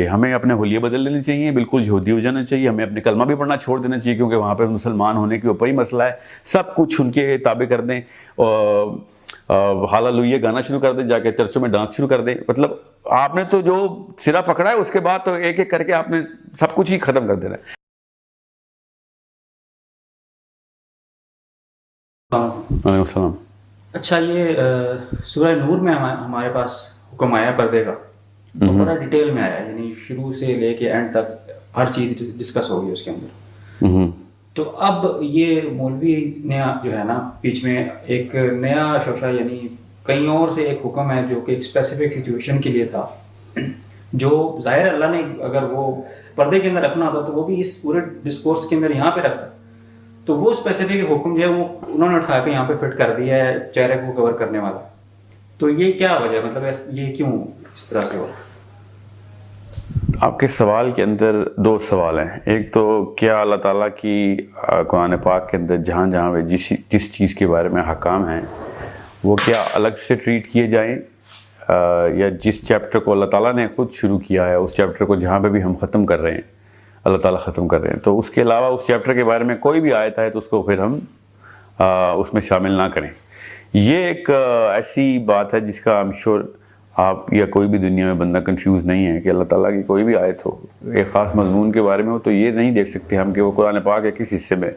ہمیں اپنے حلیے بدل لینے چاہیے، بالکل یہودی ہو جانا چاہیے، ہمیں اپنے کلمہ بھی پڑھنا چھوڑ دینا چاہیے، کیونکہ وہاں پہ مسلمان ہونے کے اوپر ہی مسئلہ ہے، سب کچھ ان کے تابع کر دیں، ہاللویہ گانا شروع کر دیں، جا کے چرچوں میں ڈانس شروع کر دیں. مطلب آپ نے تو جو سرا پکڑا ہے اس کے بعد تو ایک ایک کر کے آپ نے سب کچھ ہی ختم کر دینا ہے. وعلیکم السلام. اچھا، یہ سورہ نور میں ہمارے پاس حکم آیا پردے کا، تو بڑا ڈیٹیل میں آیا، یعنی شروع سے لے کے اینڈ تک ہر چیز ڈسکس ہوگی اس کے اندر. تو اب یہ مولوی نے جو ہے نا بیچ میں ایک نیا شوشہ، یعنی کہیں اور سے ایک حکم ہے جو کہ ایک اسپیسیفک سچویشن کے لیے تھا، جو ظاہر اللہ نے اگر وہ پردے کے اندر رکھنا ہوتا تو وہ بھی اس پورے ڈسکورس کے اندر یہاں پہ رکھتا. تو وہ اسپیسیفک حکم جو ہے وہ انہوں نے اٹھا کے یہاں پہ فٹ کر دیا ہے، چہرے کو کور کرنے والا. تو یہ کیا وجہ، مطلب یہ کیوں اس طرح سے ہو؟ آپ کے سوال کے اندر دو سوال ہیں. ایک تو کیا اللہ تعالیٰ کی قرآن پاک کے اندر جہاں جہاں پہ جس چیز کے بارے میں حکام ہیں وہ کیا الگ سے ٹریٹ کیے جائیں، یا جس چیپٹر کو اللہ تعالیٰ نے خود شروع کیا ہے اس چیپٹر کو جہاں پہ بھی ہم ختم کر رہے ہیں، اللہ تعالیٰ ختم کر رہے ہیں، تو اس کے علاوہ اس چیپٹر کے بارے میں کوئی بھی آیت ہے تو اس کو پھر ہم اس میں شامل نہ کریں. یہ ایک ایسی بات ہے جس کا I'm sure آپ یا کوئی بھی دنیا میں بندہ کنفیوز نہیں ہے کہ اللہ تعالیٰ کی کوئی بھی آیت ہو ایک خاص مضمون کے بارے میں ہو تو یہ نہیں دیکھ سکتے ہم کہ وہ قرآن پاک کے کس حصے میں.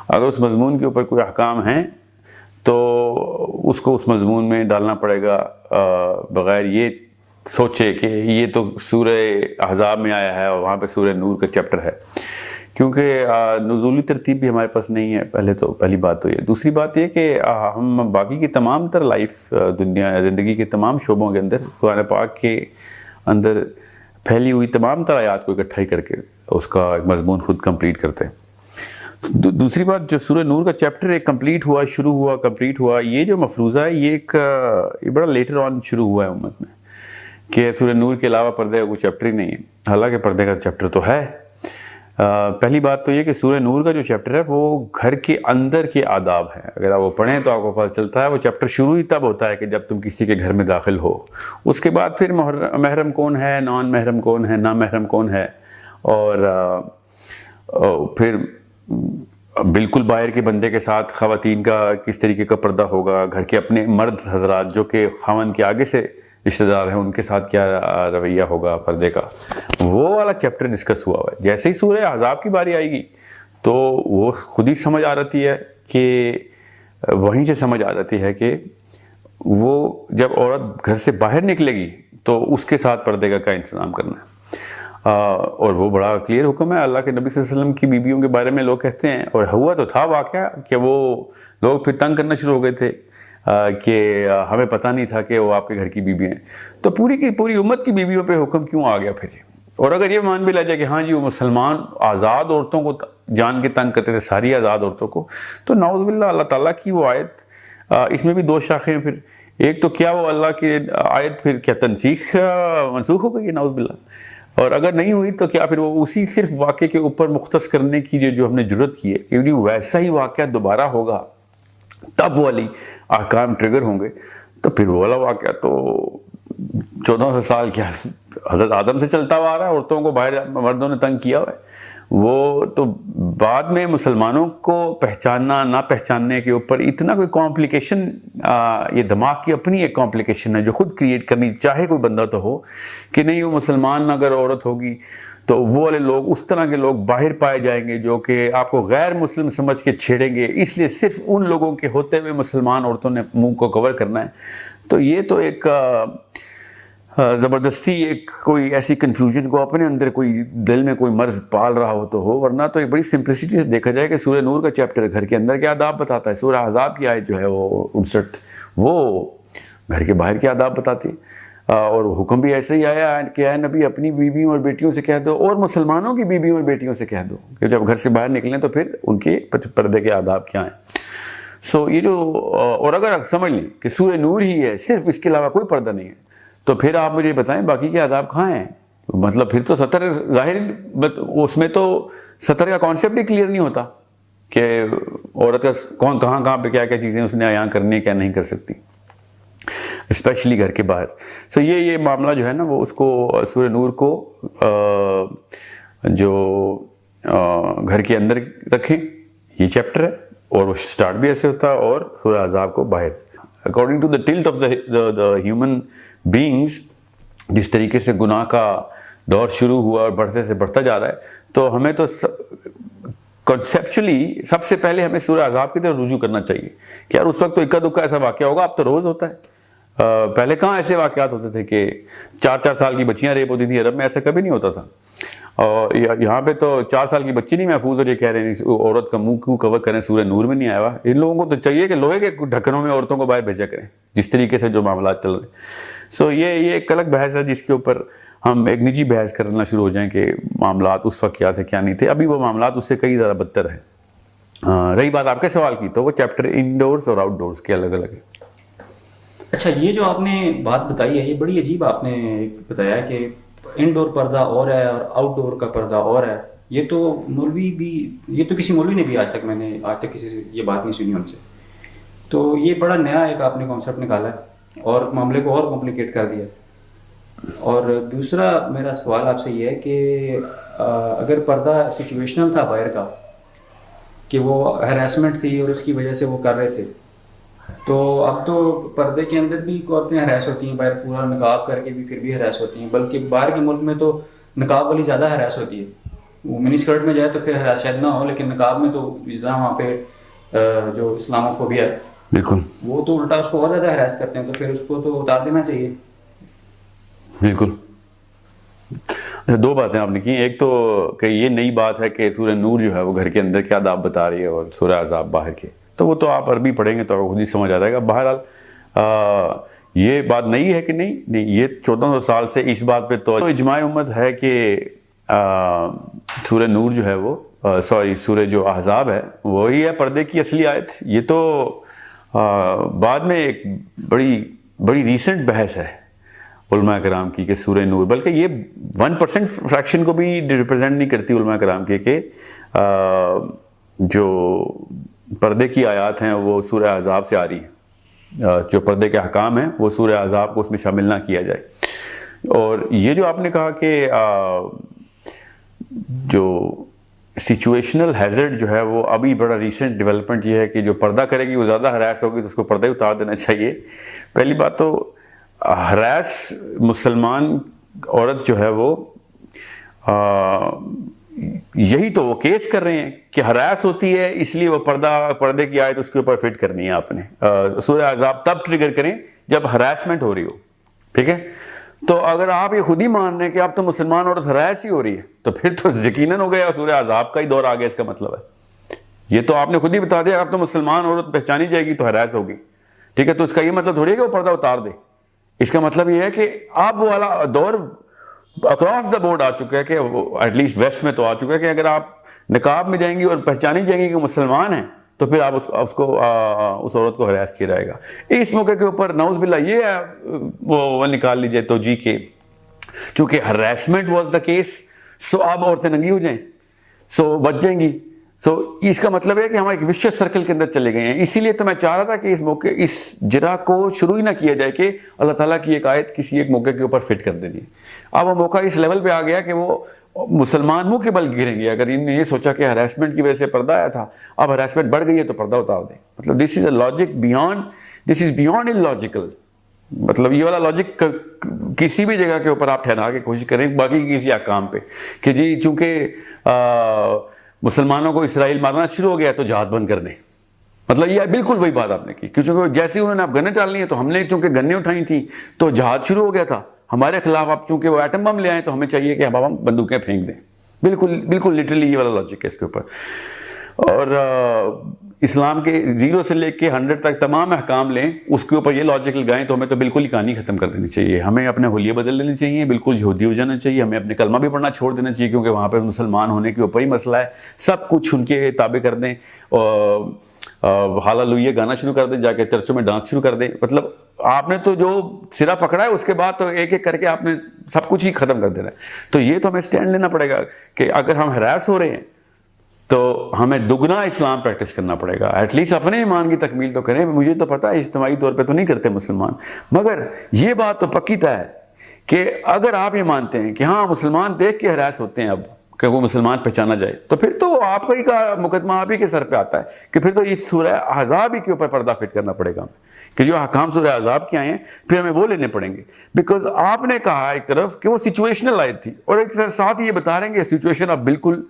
اگر اس مضمون کے اوپر کوئی احکام ہیں تو اس کو اس مضمون میں ڈالنا پڑے گا، بغیر یہ سوچے کہ یہ تو سورہ احزاب میں آیا ہے اور وہاں پہ سورہ نور کا چیپٹر ہے، کیونکہ نزولی ترتیب بھی ہمارے پاس نہیں ہے. پہلی بات تو یہ. دوسری بات یہ کہ ہم باقی کی تمام تر لائف دنیا زندگی کے تمام شعبوں کے اندر قرآن پاک کے اندر پھیلی ہوئی تمام تر آیات کو اکٹھائی کر کے اس کا ایک مضمون خود کمپلیٹ کرتے ہیں. دوسری بات، جو سورہ نور کا چیپٹر ایک کمپلیٹ ہوا، شروع ہوا، کمپلیٹ ہوا، یہ جو مفروضہ ہے یہ بڑا لیٹر آن شروع ہوا ہے امت میں کہ سورہ نور کے علاوہ پردے کا کوئی چیپٹر ہی نہیں ہے. حالانکہ پردے کا چیپٹر تو ہے. پہلی بات تو یہ کہ سورہ نور کا جو چیپٹر ہے وہ گھر کے اندر کے آداب ہیں. اگر آپ وہ پڑھیں تو آپ کو پتہ چلتا ہے وہ چیپٹر شروع ہی تب ہوتا ہے کہ جب تم کسی کے گھر میں داخل ہو. اس کے بعد پھر محرم کون ہے، نان محرم کون ہے، نامحرم کون ہے، اور پھر بالکل باہر کے بندے کے ساتھ خواتین کا کس طریقے کا پردہ ہوگا، گھر کے اپنے مرد حضرات جو کہ خاوند کے آگے سے رشتہ دار ہیں ان کے ساتھ کیا رویہ ہوگا پردے کا، وہ والا چیپٹر ڈسکس ہوا ہے. جیسے ہی سورہ احزاب کی باری آئے گی تو وہ خود ہی سمجھ آ جاتی ہے کہ وہیں سے سمجھ آ جاتی ہے کہ وہ جب عورت گھر سے باہر نکلے گی تو اس کے ساتھ پردے کا کیا انتظام کرنا ہے. اور وہ بڑا کلیئر حکم ہے. اللہ کے نبی صلی اللہ علیہ وسلم کی بیویوں کے بارے میں لوگ کہتے ہیں، اور ہوا تو تھا واقعہ کہ وہ لوگ پھر تنگ کرنا شروع ہو گئے تھے کہ ہمیں پتہ نہیں تھا کہ وہ آپ کے گھر کی بیوی ہیں. تو پوری کی پوری امت کی بیویوں پہ حکم کیوں آ گیا پھر؟ اور اگر یہ مان بھی لیا جائے کہ ہاں جی وہ مسلمان آزاد عورتوں کو جان کے تنگ کرتے تھے، ساری آزاد عورتوں کو، تو نعوذ باللہ اللہ تعالیٰ کی وہ آیت، اس میں بھی دو شاخیں ہیں پھر. ایک تو کیا وہ اللہ کی آیت پھر کیا تنسیخ منسوخ ہو گئی نعوذ باللہ، اور اگر نہیں ہوئی تو کیا پھر وہ اسی صرف واقعے کے اوپر مختص کرنے کی جو ہم نے جرت کی ہے کہ ویسا ہی واقعہ دوبارہ ہوگا تب وہ والی احکام ٹریگر ہوں گے. تو پھر وہ والا واقعہ تو 1400 سال کیا حضرت آدم سے چلتا ہوا آ رہا ہے، عورتوں کو باہر مردوں نے تنگ کیا ہوا ہے. وہ تو بعد میں مسلمانوں کو پہچاننا نہ پہچاننے کے اوپر اتنا کوئی کمپلیکیشن، یہ دماغ کی اپنی ایک کمپلیکیشن ہے جو خود کریٹ کرنی چاہے کوئی بندہ تو ہو کہ نہیں وہ مسلمان اگر عورت ہوگی تو وہ والے لوگ اس طرح کے لوگ باہر پائے جائیں گے جو کہ آپ کو غیر مسلم سمجھ کے چھیڑیں گے، اس لیے صرف ان لوگوں کے ہوتے ہوئے مسلمان عورتوں نے منہ کو کور کرنا ہے. تو یہ تو ایک زبردستی ایک کوئی ایسی کنفیوژن کو اپنے اندر کوئی دل میں کوئی مرض پال رہا ہو تو ہو، ورنہ تو ایک بڑی سمپلسٹی سے دیکھا جائے کہ سورہ نور کا چیپٹر گھر کے اندر کے آداب بتاتا ہے، سورہ احزاب کی آیت جو ہے وہ 59 وہ گھر کے باہر کے آداب بتاتی ہے. اور حکم بھی ایسے ہی آیا کہ اے نبی اپنی بیویوں اور بیٹیوں سے کہہ دو اور مسلمانوں کی بیویوں اور بیٹیوں سے کہہ دو کہ جب گھر سے باہر نکلیں تو پھر ان کے پردے کے آداب کیا ہیں. سو یہ جو، اور اگر آپ سمجھ لیں کہ سورہ نور ہی ہے صرف، اس کے علاوہ کوئی پردہ نہیں ہے، تو پھر آپ مجھے بتائیں باقی کے آداب کہاں ہیں؟ مطلب پھر تو سطر ظاہر، اس میں تو سطر کا کانسیپٹ ہی کلیئر نہیں ہوتا کہ عورت کا کہاں پہ کیا کیا چیزیں اس نے عیاں کرنی ہے کیا نہیں کر سکتی. اسپیشلی گھر کے باہر. سو یہ معاملہ جو ہے نا وہ اس کو سورہ نور کو جو گھر کے اندر رکھیں, یہ چیپٹر ہے, اور وہ سٹارٹ بھی ایسے ہوتا ہے, اور سورہ احزاب کو باہر. According to the tilt of the human beings, جس طریقے سے گناہ کا دور شروع ہوا اور بڑھتے سے بڑھتا جا رہا ہے, تو ہمیں تو کنسیپچولی سب سے پہلے ہمیں سورہ احزاب کی طرف رجوع کرنا چاہیے کہ یار اس وقت تو اکا دکا ایسا واقعہ ہوگا, اب تو روز ہوتا ہے. پہلے کہاں ایسے واقعات ہوتے تھے کہ 4 سال کی بچیاں ریپ ہوتی تھیں, عرب میں ایسا کبھی نہیں ہوتا تھا. اور یہاں پہ تو 4 سال کی بچی نہیں محفوظ, اور یہ کہہ رہے ہیں عورت کا منہ کیوں کور کریں, سورہ نور میں نہیں آیا ہوا. ان لوگوں کو تو چاہیے کہ لوہے کے ڈھکنوں میں عورتوں کو باہر بھیجا کریں, جس طریقے سے جو معاملات چل رہے ہیں. سو یہ ایک الگ بحث ہے جس کے اوپر ہم ایک نجی بحث کرنا شروع ہو جائیں کہ معاملات اس وقت کیا تھے کیا نہیں تھے. ابھی وہ معاملات اس سے کئی زیادہ بدتر ہیں. رہی بات آپ کے سوال کی, تو وہ چیپٹر انڈورس اور آؤٹ ڈورس کے الگ الگ ہے. اچھا, یہ جو آپ نے بات بتائی ہے یہ بڑی عجیب آپ نے بتایا ہے کہ انڈور پردہ اور ہے اور آؤٹ ڈور کا پردہ اور ہے. یہ تو مولوی بھی, یہ تو کسی مولوی نے بھی آج تک کسی سے یہ بات نہیں سنی ان سے. تو یہ بڑا نیا ایک آپ نے کانسیپٹ نکالا ہے اور معاملے کو اور کمپلیکیٹ کر دیا. اور دوسرا میرا سوال آپ سے یہ ہے کہ اگر پردہ سچویشنل تھا باہر کا, کہ وہ ہراسمنٹ تھی اور اس کی وجہ سے وہ کر رہے تھے, تو اب تو پردے کے اندر بھی عورتیں ہراس ہوتی ہیں, باہر پورا نقاب کر کے بھی پھر بھی ہراس ہوتی ہیں. بلکہ باہر کے ملک میں تو نقاب والی زیادہ ہراس ہوتی ہے. وہ منی اسکرٹ میں جائے تو پھر ہراس شاید نہ ہو, لیکن نقاب میں تو وہاں پہ جو اسلام فوبیا ہے بالکل, وہ تو الٹا اس کو اور زیادہ ہراس کرتے ہیں. تو پھر اس کو تو اتار دینا چاہیے. بالکل. دو باتیں آپ نے کی. ایک تو کہ یہ نئی بات ہے کہ سورہ نور جو ہے وہ گھر کے اندر کیا آداب بتا رہی ہے اور سورہ احزاب باہر کے, تو وہ تو آپ عربی پڑھیں گے تو آپ کو خود ہی سمجھ آ جائے گا. بہرحال یہ بات نئی ہے کہ نہیں, یہ 1400 سال سے اس بات پہ تو اجماع امت ہے کہ سورہ نور جو ہے وہ سورہ جو احزاب ہے وہی ہے پردے کی اصلی آیت. یہ تو بعد میں ایک بڑی ریسنٹ بحث ہے علماء کرام کی کہ سورہ نور, بلکہ یہ 1% فریکشن کو بھی ریپرزینٹ نہیں کرتی علماء کرام کے, کہ جو پردے کی آیات ہیں وہ سورہ احزاب سے آ رہی ہیں, جو پردے کے احکام ہیں وہ سورہ احزاب کو اس میں شامل نہ کیا جائے. اور یہ جو آپ نے کہا کہ جو سچویشنل ہیزرڈ جو ہے وہ ابھی بڑا ریسنٹ ڈیولپمنٹ یہ ہے کہ جو پردہ کرے گی وہ زیادہ ہراس ہوگی تو اس کو پردہ ہی اتار دینا چاہیے. پہلی بات تو ہراس مسلمان عورت جو ہے وہ یہی تو وہ کیس کر رہے ہیں کہ ہراس ہوتی ہے اس لیے وہ پردے کی آیت اس کے اوپر فٹ کرنی ہے آپ نے. سورہ احزاب تب ٹریگر کریں جب ہراسمنٹ ہو رہی ہو, ٹھیک ہے. تو اگر آپ یہ خود ہی مان رہے ہیں کہ اب تو مسلمان عورت ہراس ہی ہو رہی ہے تو پھر تو یقیناً ہو گیا سورہ احزاب کا ہی دور آ گیا. اس کا مطلب ہے یہ تو آپ نے خود ہی بتا دیا اب تو مسلمان عورت پہچانی جائے گی تو ہراس ہوگی, ٹھیک ہے. تو اس کا یہ مطلب تھوڑی ہے کہ وہ پردہ اتار دے. اس کا مطلب یہ ہے کہ اب وہ والا دور اکراس دا بورڈ آ چکا ہے, کہ ایٹ لیسٹ ویسٹ میں تو آ چکا ہے کہ اگر آپ نقاب میں جائیں گی اور پہچانی جائیں گی کہ مسلمان ہیں تو پھر آپ اس عورت کو ہراس کیا جائے گا. اس موقع کے اوپر نعوذ باللہ یہ ہے وہ نکال لیجئے تو جی کہ چونکہ ہراسمنٹ واز دا کیس, سو اب عورتیں ننگی ہو جائیں, سو بچ جائیں گی. سو اس کا مطلب ہے کہ ہم ایک وشیس سرکل کے اندر چلے گئے ہیں. اسی لیے تو میں چاہ رہا تھا کہ اس جرا کو شروع ہی نہ کیا جائے کہ اللہ تعالیٰ کی ایک آیت کسی ایک موقع کے اوپر فٹ کر دینی. اب وہ موقع اس لیول پہ آ گیا کہ وہ مسلمان منہ کے بل گریں گے اگر انہوں نے یہ سوچا کہ ہراسمنٹ کی وجہ سے پردہ آیا تھا, اب ہراسمنٹ بڑھ گئی ہے تو پردہ اتار دیں. مطلب this is a logic beyond illogical. مطلب یہ والا لاجک کسی بھی جگہ کے اوپر آپ ٹھہرا کے کوشش کریں باقی کسی کام پہ کہ جی چونکہ مسلمانوں کو اسرائیل مارنا شروع ہو گیا تو جہاد بند کر دیں. مطلب یہ بالکل وہی بات آپ نے کی, کیونکہ جیسے انہوں نے اب گنیں ڈالنی ہیں تو ہم نے چونکہ گنیں اٹھائی تھیں تو جہاد شروع ہو گیا تھا ہمارے خلاف. اب چونکہ وہ ایٹم بم لے آئے تو ہمیں چاہیے کہ اب ہم بندوقیں پھینک دیں. بالکل لٹرلی یہ والا لاجک ہے اس کے اوپر. اور اسلام کے 0 سے لے کے 100 تک تمام احکام لیں, اس کے اوپر یہ لاجک لگائیں تو ہمیں تو بالکل ہی کہانی ختم کر دینی چاہیے. ہمیں اپنے حلیے بدل لینے چاہیے, بالکل یہودی ہو جانا چاہیے, ہمیں اپنے کلمہ بھی پڑھنا چھوڑ دینا چاہیے کیونکہ وہاں پہ مسلمان ہونے کے اوپر ہی مسئلہ ہے. سب کچھ ان کے تابع کر دیں, ہاللویہ گانا شروع کر دیں, جا کے چرچوں میں ڈانس شروع کر دیں. مطلب آپ نے تو جو سرا پکڑا ہے اس کے بعد تو ایک ایک کر کے آپ نے سب کچھ ہی ختم کر دینا ہے. تو یہ تو ہمیں سٹینڈ لینا پڑے گا کہ اگر ہم ہراس ہو رہے ہیں تو ہمیں دگنا اسلام پریکٹس کرنا پڑے گا. ایٹ لیسٹ اپنے ایمان کی تکمیل تو کریں. مجھے تو پتہ ہے اجتماعی طور پہ تو نہیں کرتے مسلمان, مگر یہ بات تو پکی طے ہے کہ اگر آپ یہ مانتے ہیں کہ ہاں مسلمان دیکھ کے ہراس ہوتے ہیں اب کہ وہ مسلمان پہچانا جائے, تو پھر تو آپ ہی کا مقدمہ آپ ہی کے سر پہ آتا ہے کہ پھر تو اس سورہ احزاب ہی کے اوپر پردہ فٹ کرنا پڑے گا کہ جو احکام سورہ احزاب کے آئے ہیں پھر ہمیں وہ لینے پڑیں گے. بیکاز آپ نے کہا ایک طرف کہ وہ سچویشنل آیت تھی, اور ایک طرف ساتھ یہ بتا رہے ہیں کہ سچویشن اب بالکل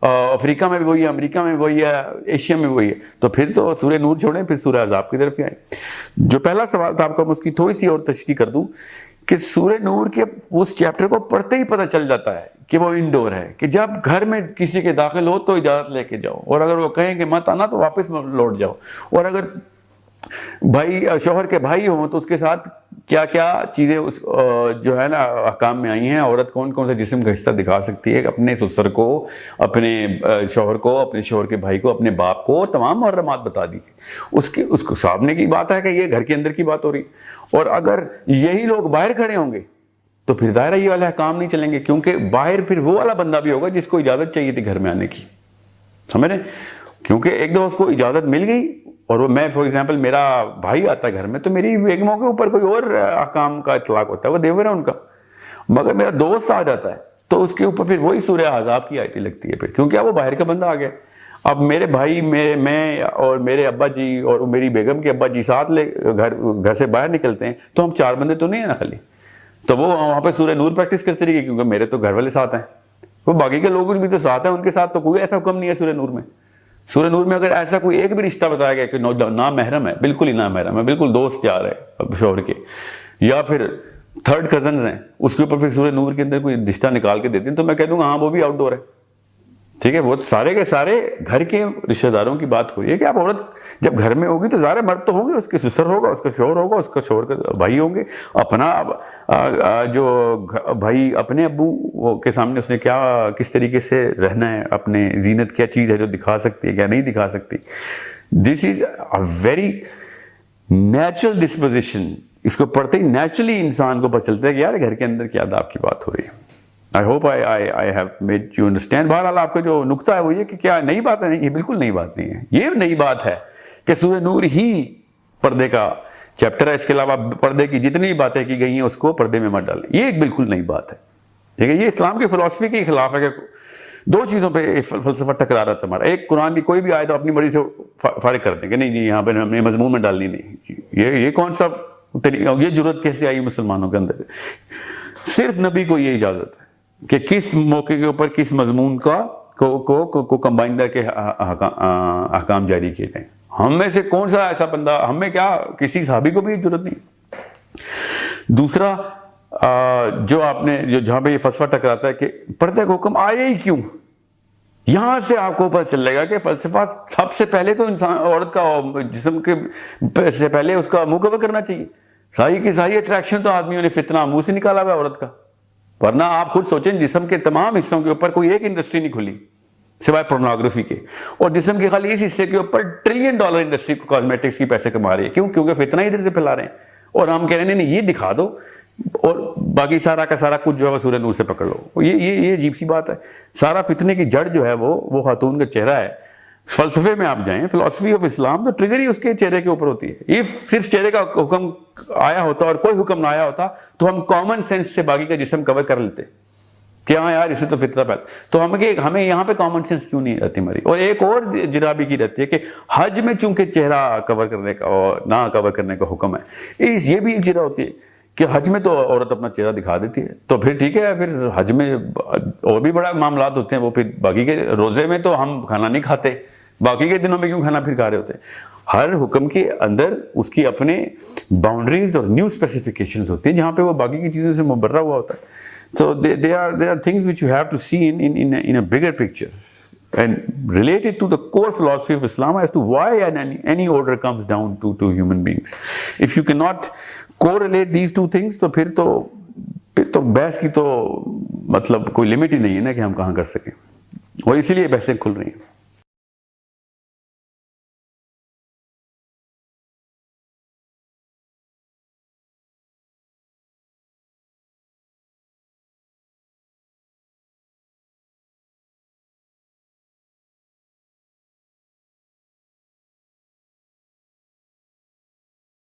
افریقہ میں بھی وہی ہے, امریکہ میں بھی وہی ہے, ایشیا میں بھی وہی ہے. تو پھر تو سورہ نور چھوڑیں, پھر سورہ احزاب کی طرف ہی آئیں. جو پہلا سوال تھا آپ کا, میں اس کی تھوڑی سی اور تشریح کر دوں کہ سورہ نور کے اس چیپٹر کو پڑھتے ہی پتہ چل جاتا ہے کہ وہ انڈور ہے, کہ جب گھر میں کسی کے داخل ہو تو اجازت لے کے جاؤ, اور اگر وہ کہیں کہ مت آنا تو واپس لوٹ جاؤ. اور اگر بھائی شوہر کے بھائی ہوں تو اس کے ساتھ کیا کیا چیزیں اس جو ہے نا احکام میں آئی ہیں. عورت کون کون سے جسم کا حصہ دکھا سکتی ہے, اپنے سسر کو, اپنے شوہر کو, اپنے شوہر کے بھائی کو, اپنے باپ کو, تمام محرمات بتا دی. اس کو صابنے کی بات ہے کہ یہ گھر کے اندر کی بات ہو رہی. اور اگر یہی لوگ باہر کھڑے ہوں گے تو پھر ظاہر یہ والے احکام نہیں چلیں گے, کیونکہ باہر پھر وہ والا بندہ بھی ہوگا جس کو اجازت چاہیے تھی گھر میں آنے کی, سمجھ رہے ہیں. کیونکہ ایک دفعہ اس کو اجازت مل گئی, اور وہ میں فار ایگزامپل میرا بھائی آتا ہے گھر میں, تو میری بیگموں کے اوپر کوئی اور احکام کا اطلاق ہوتا ہے, وہ دیور ہے ان کا. مگر میرا دوست آ جاتا ہے تو اس کے اوپر پھر وہی سورہ احزاب کی آیتیں لگتی ہے پھر, کیونکہ اب وہ باہر کا بندہ آ گیا. اب میرے بھائی, میں اور میرے ابا جی اور میری بیگم کے ابا جی ساتھ لے گھر سے باہر نکلتے ہیں, تو ہم 4 بندے تو نہیں ہیں نا خالی. تو وہ وہاں پہ سورہ نور پریکٹس کرتے رہیے, کیونکہ میرے تو گھر والے ساتھ ہیں, وہ باقی کے لوگ بھی تو ساتھ ہیں, ان کے ساتھ تو کوئی ایسا حکم نہیں ہے سورہ نور میں. سورہ نور میں اگر ایسا کوئی ایک بھی رشتہ بتایا گیا کہ نامحرم ہے, بالکل ہی نامحرم ہے, بالکل دوست یار ہے شوہر کے, یا پھر 3rd کزنز ہیں, اس کے اوپر پھر سورہ نور کے اندر کوئی رشتہ نکال کے دیتے ہیں, تو میں کہہ دوں گا ہاں وہ بھی آؤٹ ڈور ہے. ٹھیک ہے, وہ سارے کے سارے گھر کے رشتہ داروں کی بات ہو رہی ہے کہ آپ عورت جب گھر میں ہوگی تو ظاہر مرد تو ہوں گے, اس کے سسر ہوگا, اس کا شوہر ہوگا, اس کا شوہر کے بھائی ہوں گے, اپنا جو بھائی اپنے ابو کے سامنے اس نے کیا کس طریقے سے رہنا ہے, اپنے زینت کیا چیز ہے جو دکھا سکتی ہے کیا نہیں دکھا سکتی. دس is a very natural disposition. اس کو پڑھتے ہی نیچرلی انسان کو پتہ چلتا ہے کہ یار گھر کے اندر کیا آداب کی بات ہو رہی ہے. I hope I have made you understand. بہرحال آپ کا جو نقطہ ہے وہ یہ کہ کیا نئی بات ہے, نہیں, یہ بالکل نئی بات نہیں ہے. یہ نئی بات ہے کہ سورہ نور ہی پردے کا چیپٹر ہے, اس کے علاوہ پردے کی جتنی باتیں کی گئی ہیں اس کو پردے میں مت ڈالیں, یہ ایک بالکل نئی بات ہے. ٹھیک ہے, یہ اسلام کی فلسفی کے خلاف ہے کہ 2 چیزوں پہ فلسفہ ٹکرا رہا تھا ہمارا. ایک, قرآن کی کوئی بھی آیت اپنی مرضی سے فارغ کر دیں کہ نہیں یہاں پہ ہم نے مضمون میں ڈالنی نہیں. یہ کون سا طریقہ, یہ جرت کیسے آئی مسلمانوں کے اندر؟ صرف نبی کو یہ اجازت ہے کہ کس موقع کے اوپر کس مضمون کو کمبائن کر کے احکام جاری کیے جائیں. ہم میں سے کون سا ایسا بندہ, ہمیں کیا کسی صحابی کو بھی ضرورت نہیں. دوسرا جو آپ نے جہاں پہ یہ فلسفہ ٹکراتا ہے کہ پردے کا حکم آئے ہی کیوں, یہاں سے آپ کو پتہ چل جائے گا کہ فلسفہ سب سے پہلے تو انسان عورت کا جسم کے سے پہلے اس کا منہ کور کرنا چاہیے. ساری کی ساری اٹریکشن تو آدمیوں نے فتنہ منہ سے نکالا ہوا ہے عورت کا. ورنہ آپ خود سوچیں, جسم کے تمام حصوں کے اوپر کوئی ایک انڈسٹری نہیں کھلی سوائے پورنوگرافی کے, اور جسم کے خالی اس حصے کے اوپر $1 ٹریلین انڈسٹری کاسمیٹکس کی پیسے کما رہی ہے. کیوں؟ کیونکہ فتنہ ادھر سے پھیلا رہے ہیں, اور ہم کہہ رہے ہیں نہیں یہ دکھا دو, اور باقی سارا کا سارا کچھ جو ہے سورہ نور سے پکڑ لو. یہ عجیب سی بات ہے. سارا فتنے کی جڑ جو ہے وہ خاتون کا چہرہ ہے. فلسفے میں آپ جائیں, فلسفی آف اسلام, تو ٹریگر ہی اس کے چہرے کے اوپر ہوتی ہے. یہ صرف چہرے کا حکم آیا ہوتا اور کوئی حکم نہ آیا ہوتا تو ہم کامن سینس سے باقی کا جسم کور کر لیتے کہ ہاں یار اسے تو فطرہ پہلے. تو ہمیں یہاں پہ کامن سینس کیوں نہیں رہتی ہماری؟ اور ایک اور جرابی کی رہتی ہے کہ حج میں چونکہ چہرہ کور کرنے کا اور نہ کور کرنے کا حکم ہے, یہ بھی ایک جرا ہوتی ہے کہ حج میں تو عورت اپنا چہرہ دکھا دیتی ہے, تو پھر ٹھیک ہے, پھر حج میں اور بھی بڑا معاملات ہوتے ہیں. وہ پھر باقی کے روزے میں تو ہم کھانا نہیں کھاتے, باقی کے دنوں میں کیوں کھانا پھر کھا رہے ہوتے ہیں؟ ہر حکم کے اندر اس کی اپنے باؤنڈریز اور نیو اسپیسیفکیشنز ہوتی ہیں جہاں پہ وہ باقی کی چیزوں سے مبرہ ہوا ہوتا ہے. So there are things which you have to see in a bigger picture and relate it to the core philosophy of Islam as to why any order comes down to human beings. If you cannot correlate these two things, تو پھر تو بحث کی تو مطلب کوئی limit ہی نہیں ہے نا کہ ہم کہاں کر سکیں, اور اسی لیے بحثیں کھل رہی ہیں.